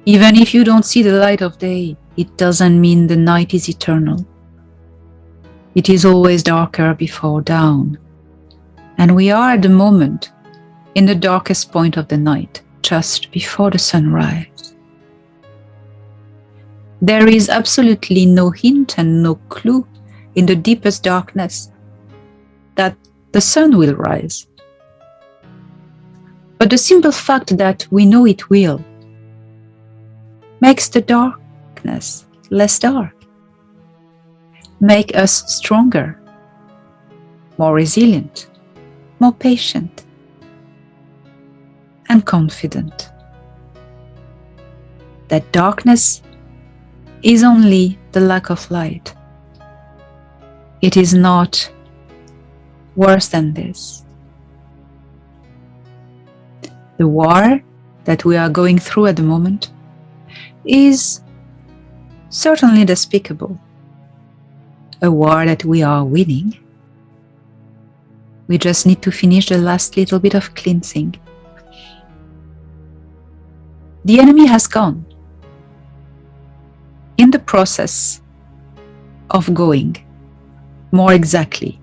Even if you don't see the light of day, it doesn't mean the night is eternal. It is always darker before dawn. And we are at the moment in the darkest point of the night, just before the sunrise. There is absolutely no hint and no clue in the deepest darkness that the sun will rise. But the simple fact that we know it will makes the darkness less dark, make us stronger, more resilient, more patient, and confident. That darkness is only the lack of light. It is not worse than this. The war that we are going through at the moment is certainly despicable. A war that we are winning. We just need to finish the last little bit of cleansing. The enemy has gone. In the process of going, more exactly,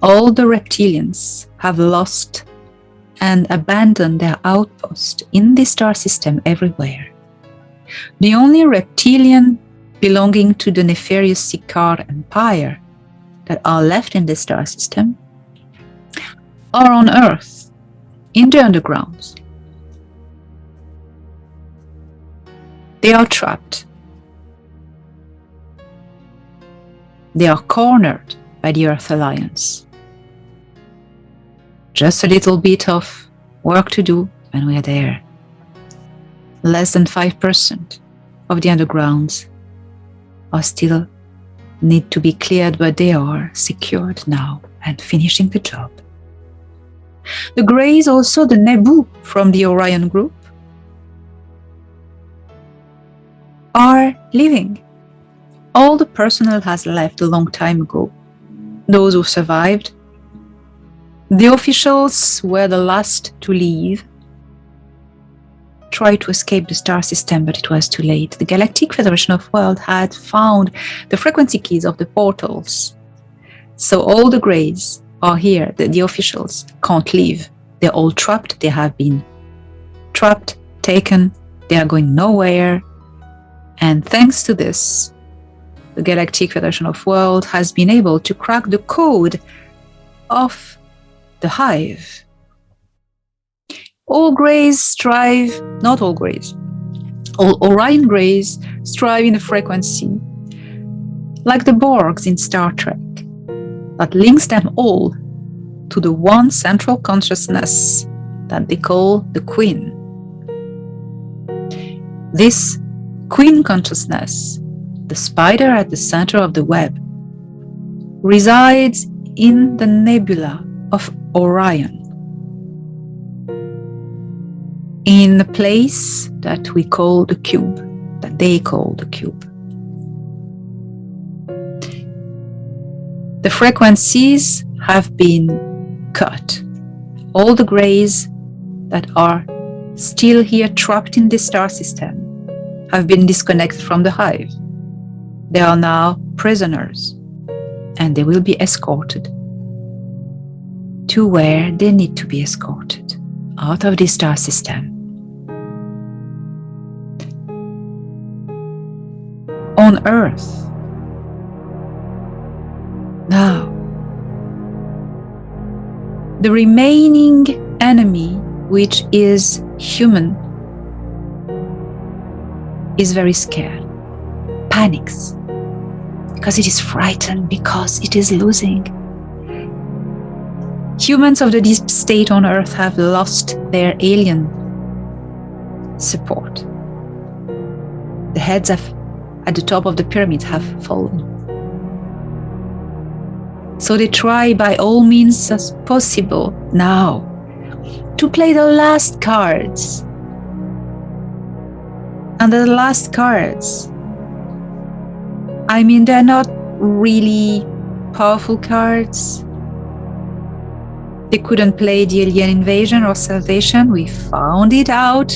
all the reptilians have lost and abandoned their outpost in the star system everywhere. The only reptilian belonging to the nefarious Sicard Empire that are left in the star system are on Earth, in the undergrounds. They are trapped. They are cornered by the Earth Alliance. Just a little bit of work to do and we are there. Less than 5% of the undergrounds are still need to be cleared, but they are secured now and finishing the job. The Greys, also the Nebu from the Orion group, are leaving. All the personnel has left a long time ago. Those who survived. The officials were the last to leave. Tried to escape the star system, but it was too late. The Galactic Federation of Worlds had found the frequency keys of the portals. So all the Greys are here. The officials can't leave. They're all trapped. They have been trapped, taken. They are going nowhere. And thanks to this, the Galactic Federation of Worlds has been able to crack the code of the hive. All Greys strive, not all Greys, all Orion Greys strive in a frequency like the Borgs in Star Trek that links them all to the one central consciousness that they call the Queen. This Queen consciousness, the spider at the center of the web, resides in the nebula of Orion, in a place that we call the cube, that they call the cube. The frequencies have been cut. All the Greys that are still here trapped in this star system have been disconnected from the hive. They are now prisoners and they will be escorted to where they need to be escorted, out of this star system. On Earth, now, the remaining enemy, which is human, is very scared, panics, because it is frightened, because it is losing. Humans of the deep state on Earth have lost their alien support. The heads at the top of the pyramid have fallen. So they try by all means as possible now to play the last cards. And the last cards, I mean, they're not really powerful cards. They couldn't play the alien invasion or salvation. We found it out.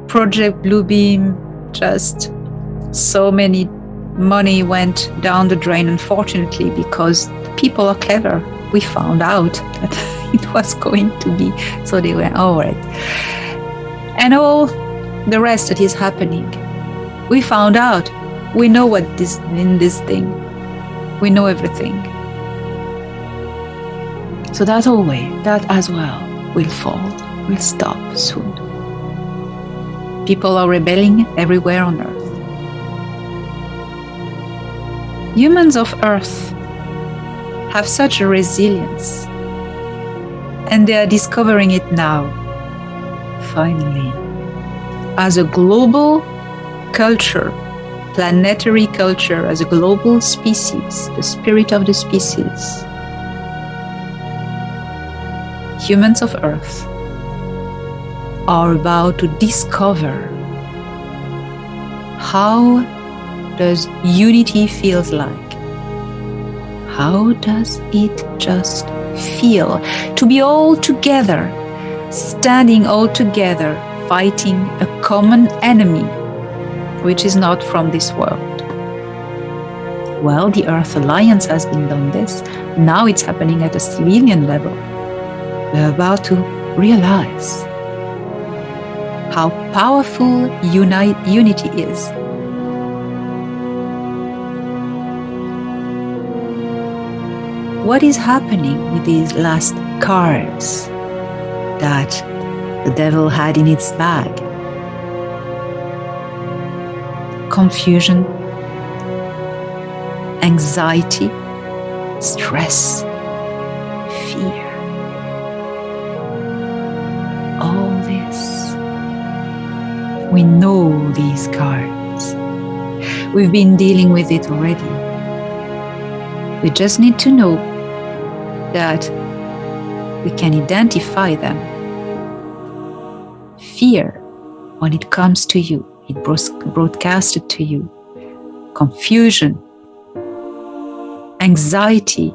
Project Bluebeam, just so many money went down the drain, unfortunately, because people are clever. We found out that it was going to be, so they went over it. And all the rest that is happening, we found out. We know what is in this thing. We know everything. So that as well will fall, will stop soon. People are rebelling everywhere on Earth. Humans of Earth have such a resilience, and they are discovering it now, finally, as a global culture, planetary culture, as a global species, the spirit of the species. Humans of Earth are about to discover how does unity feels like. How does it just feel to be all together, standing all together, fighting a common enemy, which is not from this world? Well, the Earth Alliance has been done this. Now it's happening at a civilian level. We're about to realize how powerful unity is. What is happening with these last cards that the devil had in its bag? Confusion, anxiety, stress, fear. All this. We know these cards. We've been dealing with it already. We just need to know that we can identify them. Fear, when it comes to you, it broadcasted to you. Confusion, anxiety,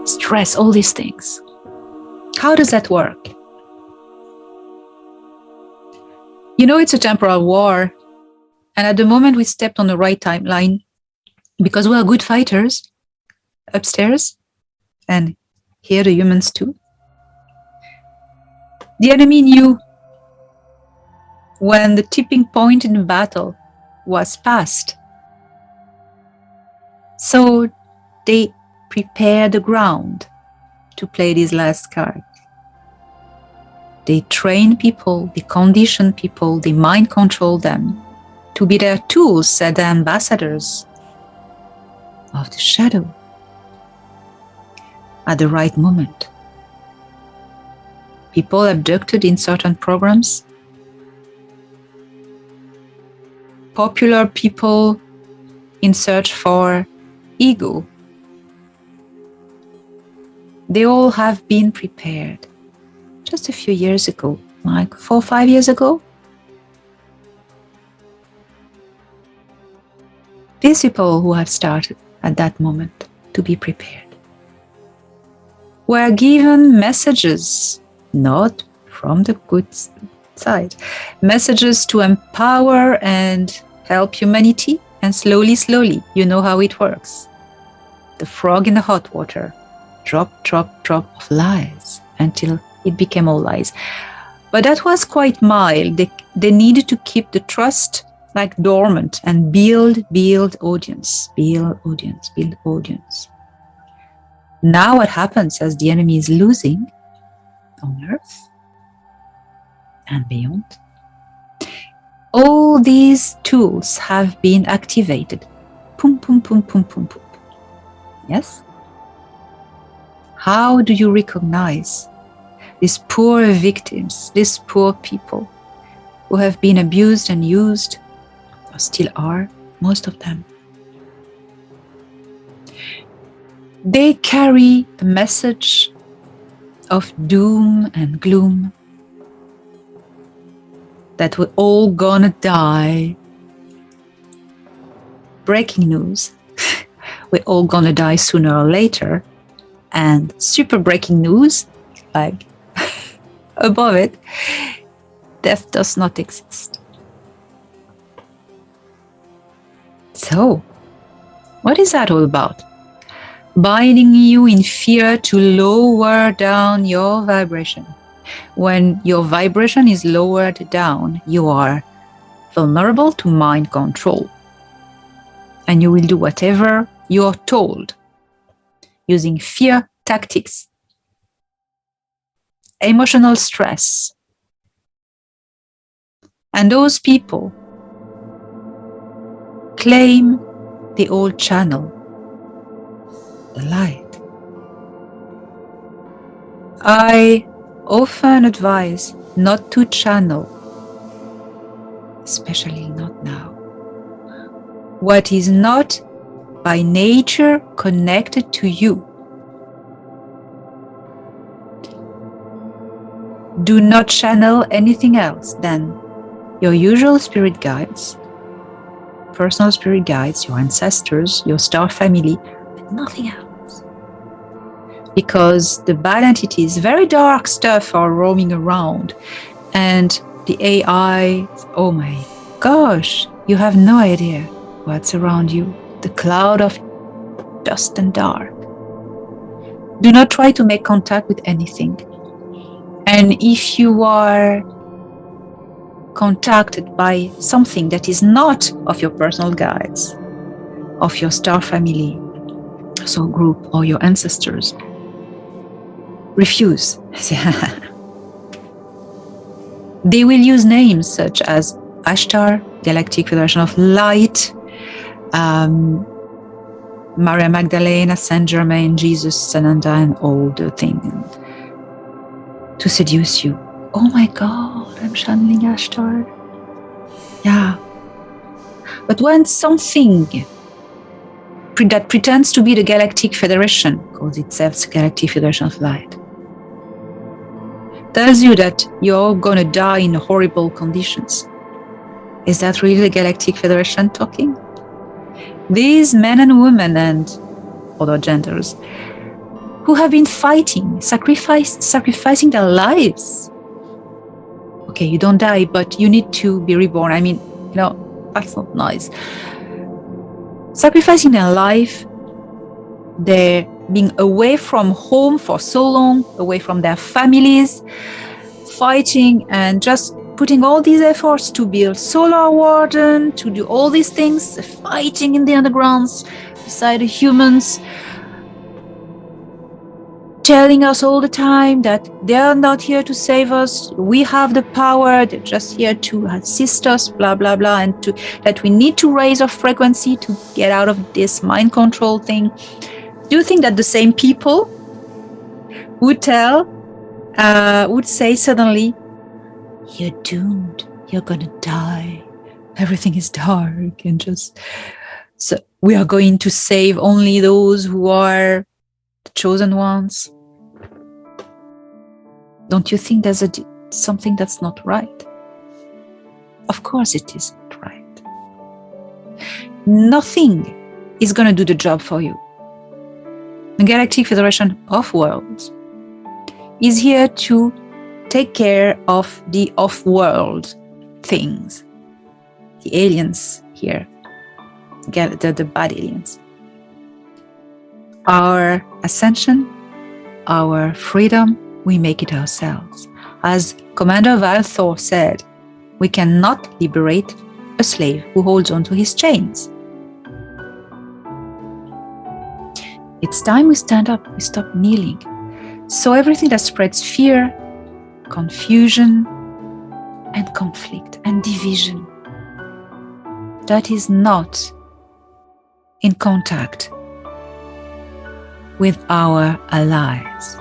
stress, all these things. How does that work? You know, it's a temporal war. And at the moment we stepped on the right timeline, because we are good fighters upstairs, and here the humans too. The enemy knew when the tipping point in the battle was passed. So they prepared the ground to play these last cards. They train people, they condition people, they mind control them to be their tools, said the ambassadors of the shadow at the right moment. People abducted in certain programs, popular people in search for ego. They all have been prepared just a few years ago, like 4 or 5 years ago. These people who have started at that moment to be prepared were given messages, not from the good side, messages to empower and help humanity, and slowly, you know how it works. The frog in the hot water, drop of lies until it became all lies. But that was quite mild. They needed to keep the trust like dormant and build audience. Now what happens as the enemy is losing on Earth and beyond? All these tools have been activated. Pum. Yes? How do you recognize these poor victims, these poor people who have been abused and used, or still are, most of them? They carry the message of doom and gloom, that we're all gonna die. Breaking news, we're all gonna die sooner or later. And super breaking news, like above it, Death does not exist. So, what is that all about? Binding you in fear to lower down your vibration. When your vibration is lowered down, you are vulnerable to mind control. And you will do whatever you're told using fear tactics, emotional stress. And those people claim the old channel, the light. I often advise not to channel, especially not now, what is not by nature connected to you. Do not channel anything else than your usual spirit guides, personal spirit guides, your ancestors, your star family, but nothing else. Because the bad entities, very dark stuff are roaming around, and the AI, oh my gosh, you have no idea what's around you. The cloud of dust and dark. Do not try to make contact with anything. And if you are contacted by something that is not of your personal guides, of your star family, so group, or your ancestors, refuse. They will use names such as Ashtar, Galactic Federation of Light, Maria Magdalena, Saint Germain, Jesus, Sananda, and all the things to seduce you. Oh my God, I'm channeling Ashtar. Yeah. But when something that pretends to be the Galactic Federation, calls itself the Galactic Federation of Light, tells you that you're going to die in horrible conditions, is that really the Galactic Federation talking? These men and women and other genders who have been fighting, sacrificing their lives. Okay, you don't die, but you need to be reborn. I mean, that's not nice. Sacrificing their life, they're being away from home for so long, away from their families, fighting and just putting all these efforts to build Solar Warden, to do all these things, fighting in the undergrounds beside the humans, telling us all the time that they are not here to save us, we have the power, they're just here to assist us, blah, blah, blah, and that we need to raise our frequency to get out of this mind control thing. Do you think that the same people would say suddenly, you're doomed, you're gonna die, everything is dark, and so we are going to save only those who are the chosen ones? Don't you think there's something that's not right? Of course it isn't right. Nothing is going to do the job for you. The Galactic Federation of Worlds is here to take care of the off-world things. The aliens here, the bad aliens. Our ascension, our freedom, we make it ourselves. As Commander Valthor said, we cannot liberate a slave who holds on to his chains. It's time we stand up, we stop kneeling. So everything that spreads fear, confusion, and conflict and division, that is not in contact with our allies.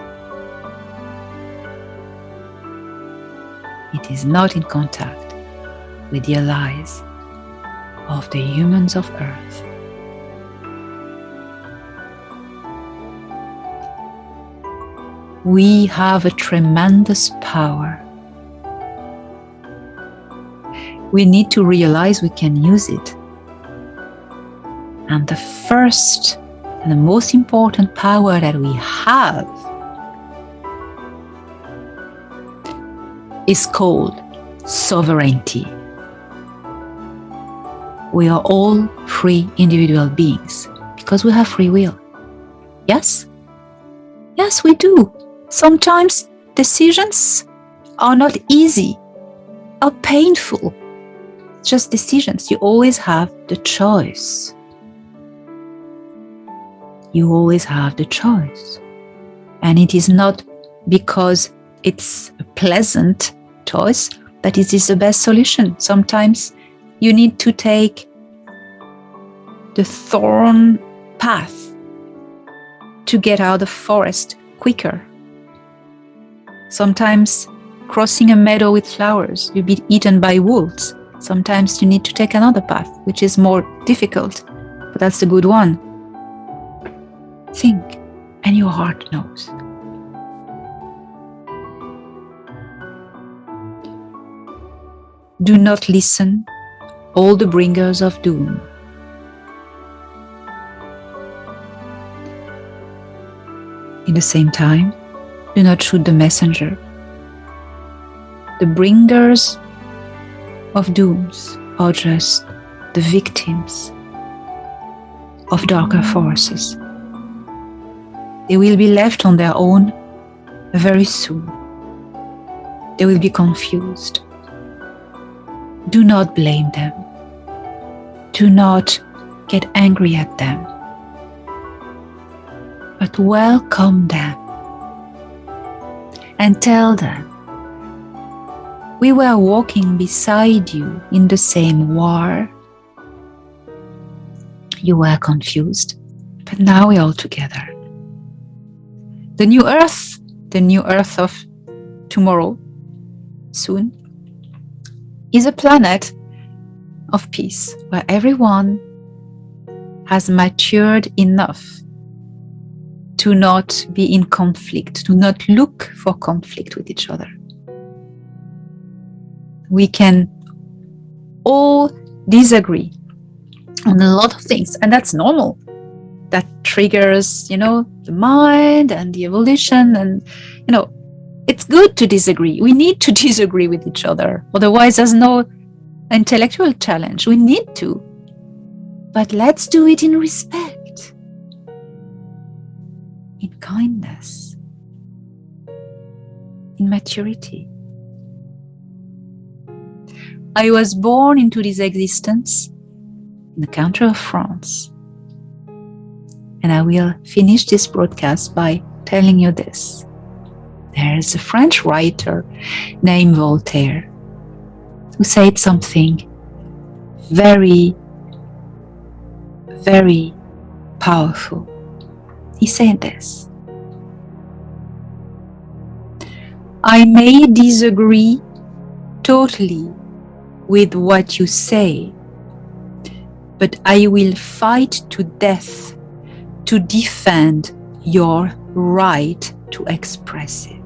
It is not in contact with the allies of the humans of Earth. We have a tremendous power. We need to realize we can use it. And the first and the most important power that we have is called sovereignty. We are all free individual beings because we have free will. Yes? Yes, we do. Sometimes decisions are not easy, are painful. Just decisions. You always have the choice. You always have the choice. And it is not because it's a pleasant choice that it is the best solution. Sometimes you need to take the thorn path to get out of the forest quicker. Sometimes crossing a meadow with flowers, you'll be eaten by wolves. Sometimes you need to take another path, which is more difficult, but that's the good one. Think, and your heart knows. Do not listen, all the bringers of doom. In the same time, do not shoot the messenger. The bringers of dooms are just the victims of darker forces. They will be left on their own very soon. They will be confused. Do not blame them. Do not get angry at them. But welcome them and tell them, we were walking beside you in the same war. You were confused, but now we're all together. The new earth of tomorrow, soon, is a planet of peace where everyone has matured enough to not be in conflict, to not look for conflict with each other. We can all disagree on a lot of things, and that's normal. That triggers, the mind and the evolution, and, it's good to disagree. We need to disagree with each other. Otherwise, there's no intellectual challenge. We need to. But let's do it in respect, in kindness, in maturity. I was born into this existence in the country of France. And I will finish this broadcast by telling you this. There is a French writer named Voltaire who said something very, very powerful. He said this: I may disagree totally with what you say, but I will fight to death to defend your right to express it.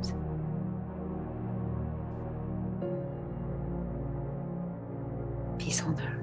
Peace on earth.